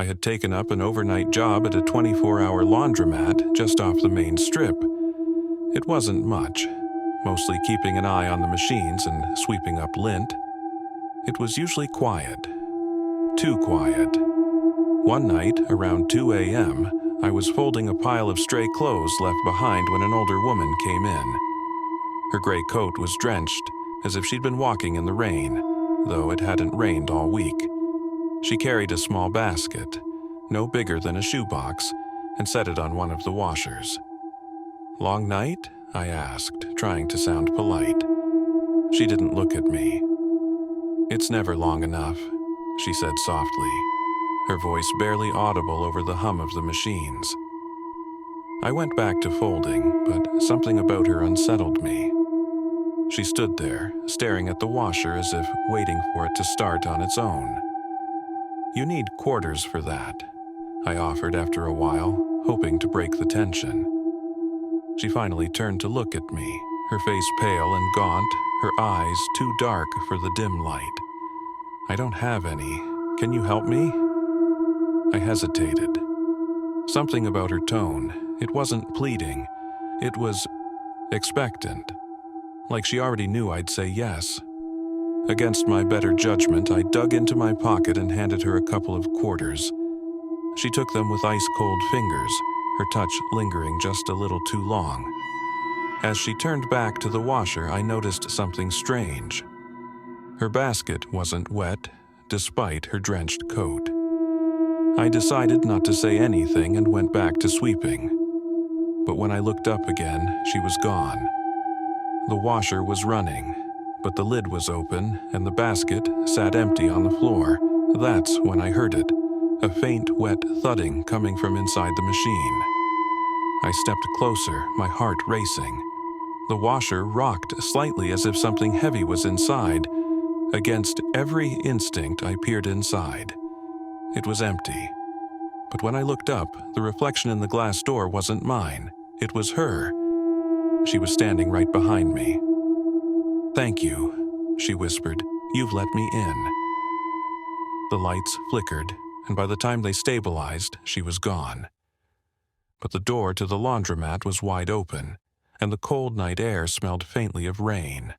I had taken up an overnight job at a 24-hour laundromat just off the main strip. It wasn't much, mostly keeping an eye on the machines and sweeping up lint. It was usually quiet. Too quiet. One night, around 2 a.m., I was folding a pile of stray clothes left behind when an older woman came in. Her gray coat was drenched, as if she'd been walking in the rain, though it hadn't rained all week. She carried a small basket, no bigger than a shoebox, and set it on one of the washers. "Long night?" I asked, trying to sound polite. She didn't look at me. "It's never long enough," she said softly, her voice barely audible over the hum of the machines. I went back to folding, but something about her unsettled me. She stood there, staring at the washer as if waiting for it to start on its own. "You need quarters for that," I offered after a while, hoping to break the tension. She finally turned to look at me, her face pale and gaunt, her eyes too dark for the dim light. "I don't have any. Can you help me?" I hesitated. Something about her tone. It wasn't pleading. It was expectant, like she already knew I'd say yes. Against my better judgment, I dug into my pocket and handed her a couple of quarters. She took them with ice-cold fingers, her touch lingering just a little too long. As she turned back to the washer, I noticed something strange. Her basket wasn't wet, despite her drenched coat. I decided not to say anything and went back to sweeping. But when I looked up again, she was gone. The washer was running, but the lid was open and the basket sat empty on the floor. That's when I heard it, a faint, wet thudding coming from inside the machine. I stepped closer, my heart racing. The washer rocked slightly as if something heavy was inside. Against every instinct, I peered inside. It was empty. But when I looked up, the reflection in the glass door wasn't mine. It was her. She was standing right behind me. "Thank you," she whispered. "You've let me in." The lights flickered, and by the time they stabilized, she was gone. But the door to the laundromat was wide open, and the cold night air smelled faintly of rain.